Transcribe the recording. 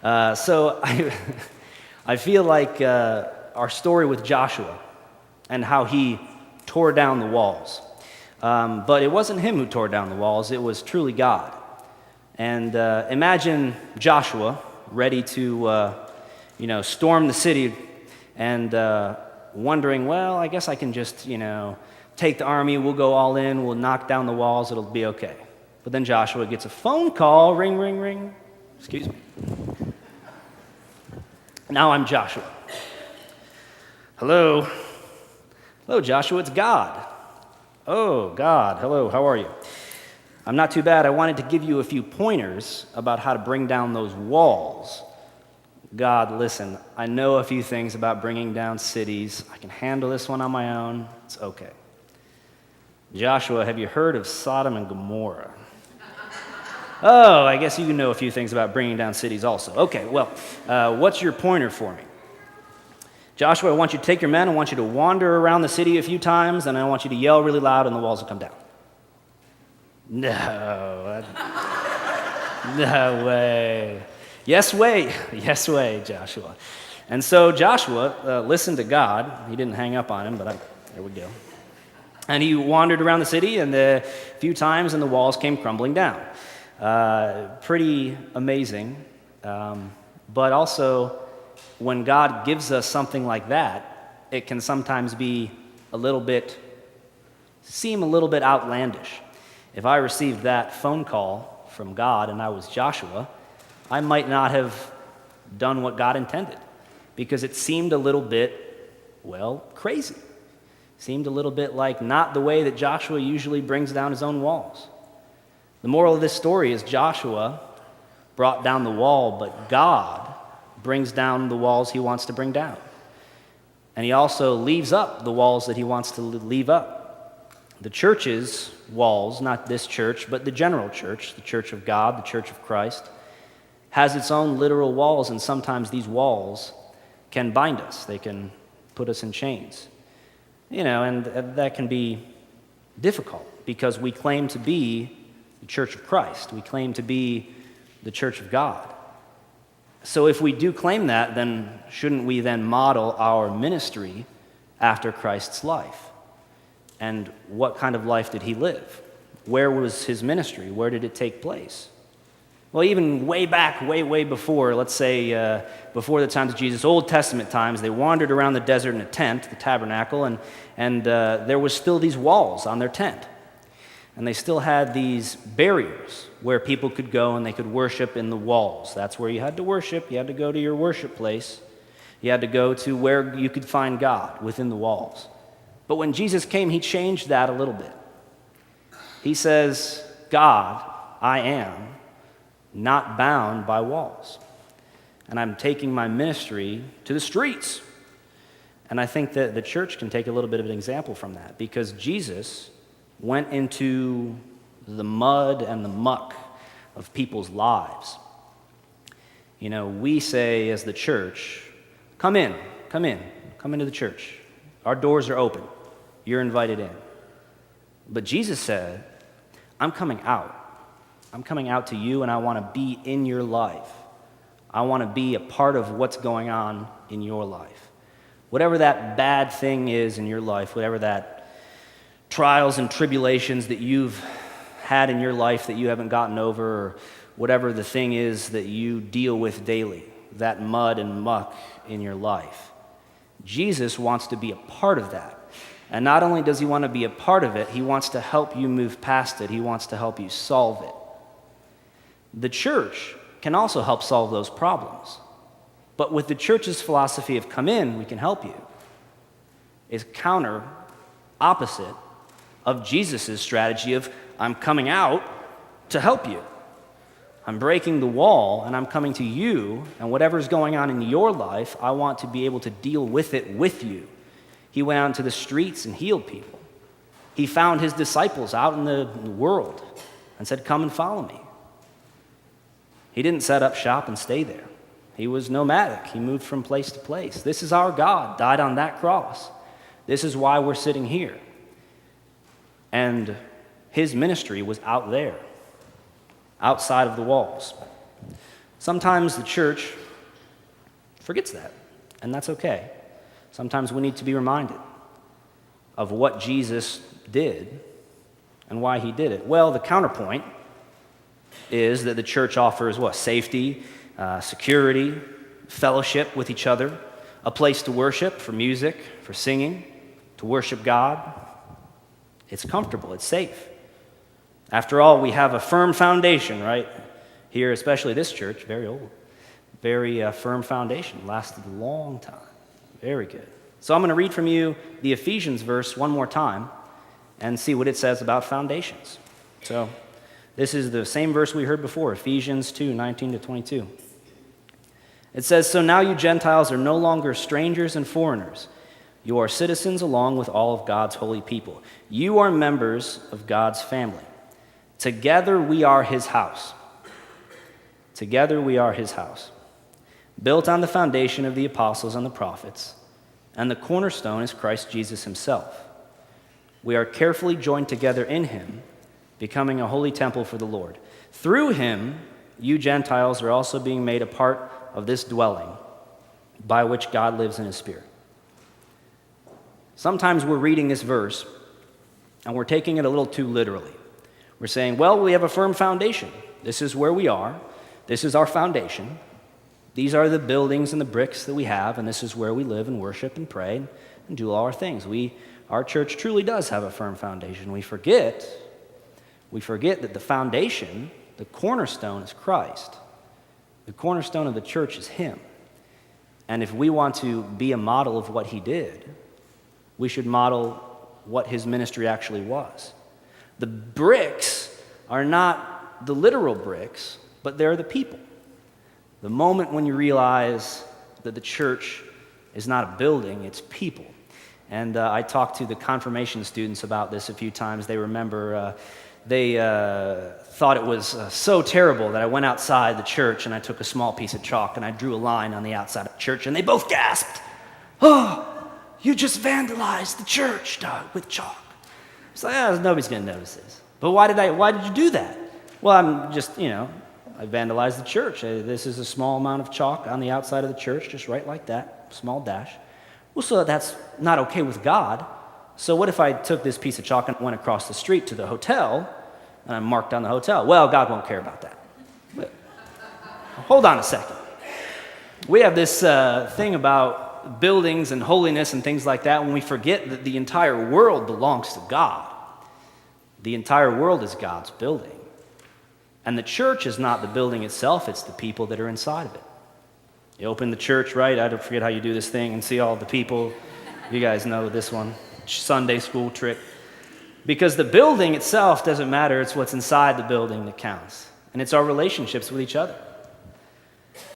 So I feel like our story with Joshua and how he tore down the walls. But it wasn't him who tore down the walls, it was truly God. And imagine Joshua ready to, storm the city and wondering, well, I guess I can just, take the army, we'll go all in, we'll knock down the walls, it'll be okay. But then Joshua gets a phone call, ring, ring, ring. Excuse me. Now I'm Joshua. Hello. Hello, Joshua, it's God. Oh, God, hello, how are you? I'm not too bad. I wanted to give you a few pointers about how to bring down those walls. God, listen, I know a few things about bringing down cities. I can handle this one on my own. It's okay. Joshua, have you heard of Sodom and Gomorrah? Oh, I guess you know a few things about bringing down cities also. Okay, well, what's your pointer for me? Joshua, I want you to take your men, I want you to wander around the city a few times, and I want you to yell really loud and the walls will come down. No way. Yes way, Joshua. And so Joshua listened to God. He didn't hang up on him, but there we go. And he wandered around the city and a few times, and the walls came crumbling down. Pretty amazing. But also, when God gives us something like that, it can sometimes seem a little bit outlandish. If I received that phone call from God and I was Joshua, I might not have done what God intended because it seemed a little bit, crazy. Seemed a little bit like not the way that Joshua usually brings down his own walls. The moral of this story is Joshua brought down the wall, but God brings down the walls he wants to bring down. And he also leaves up the walls that he wants to leave up. The church's walls, not this church, but the general church, the church of God, the church of Christ, has its own literal walls, and sometimes these walls can bind us. They can put us in chains. And that can be difficult because we claim to be the church of Christ. We claim to be the church of God. So if we do claim that, then shouldn't we then model our ministry after Christ's life? And what kind of life did he live? Where was his ministry? Where did it take place? Well, even way back, way before, let's say before the times of Jesus, Old Testament times, they wandered around the desert in a tent, the tabernacle, and there was still these walls on their tent. And they still had these barriers where people could go and they could worship in the walls. That's where you had to worship. You had to go to your worship place. You had to go to where you could find God within the walls. But when Jesus came, he changed that a little bit. He says, God, I am not bound by walls. And I'm taking my ministry to the streets. And I think that the church can take a little bit of an example from that because Jesus went into the mud and the muck of people's lives. We say as the church, come into the church. Our doors are open. You're invited in. But Jesus said, I'm coming out. I'm coming out to you, and I want to be in your life. I want to be a part of what's going on in your life. Whatever that bad thing is in your life, whatever that trials and tribulations that you've had in your life that you haven't gotten over, or whatever the thing is that you deal with daily, that mud and muck in your life. Jesus wants to be a part of that. And not only does he want to be a part of it, he wants to help you move past it. He wants to help you solve it. The church can also help solve those problems. But with the church's philosophy of come in, we can help you, is opposite of Jesus' strategy of I'm coming out to help you. I'm breaking the wall and I'm coming to you, and whatever's going on in your life, I want to be able to deal with it with you. He went out into the streets and healed people. He found his disciples out in the world and said, come and follow me. He didn't set up shop and stay there. He was nomadic. He moved from place to place. This is our God, died on that cross. This is why we're sitting here. And his ministry was out there, outside of the walls. Sometimes the church forgets that, and that's okay. Sometimes we need to be reminded of what Jesus did and why he did it. Well, the counterpoint is that the church offers what? Safety, security, fellowship with each other, a place to worship for music, for singing, to worship God. It's comfortable, it's safe. After all, we have a firm foundation, right? Here, especially this church, very old, very firm foundation, lasted a long time. Very good. So I'm going to read from you the Ephesians verse one more time and see what it says about foundations. So this is the same verse we heard before, Ephesians 2:19-22. It says, "So now you Gentiles are no longer strangers and foreigners. You are citizens along with all of God's holy people. You are members of God's family. Together we are his house. Together we are his house, built on the foundation of the apostles and the prophets, and the cornerstone is Christ Jesus himself. We are carefully joined together in him, becoming a holy temple for the Lord. Through him, you Gentiles are also being made a part of this dwelling by which God lives in his Spirit." Sometimes we're reading this verse and we're taking it a little too literally. We're saying, well, we have a firm foundation. This is where we are. This is our foundation. These are the buildings and the bricks that we have, and this is where we live and worship and pray and do all our things. Our church truly does have a firm foundation. We forget that the foundation, the cornerstone, is Christ. The cornerstone of the church is him. And if we want to be a model of what he did, we should model what his ministry actually was. The bricks are not the literal bricks, but they're the people. The moment when you realize that the church is not a building, it's people. And I talked to the confirmation students about this a few times. They remember they thought it was so terrible that I went outside the church and I took a small piece of chalk and I drew a line on the outside of the church, and they both gasped. "Oh, you just vandalized the church, Doug, with chalk." It's like, nobody's going to notice this. But why did you do that? Well, I'm just, I vandalized the church. This is a small amount of chalk on the outside of the church, just right like that, small dash. Well, so that's not okay with God. So what if I took this piece of chalk and went across the street to the hotel and I marked on the hotel? Well, God won't care about that. But hold on a second. We have this thing about buildings and holiness and things like that when we forget that the entire world belongs to God. The entire world is God's building. And the church is not the building itself, it's the people that are inside of it. You open the church, right? I don't forget how you do this thing and see all the people. You guys know this one. Sunday school trick. Because the building itself doesn't matter, it's what's inside the building that counts. And it's our relationships with each other.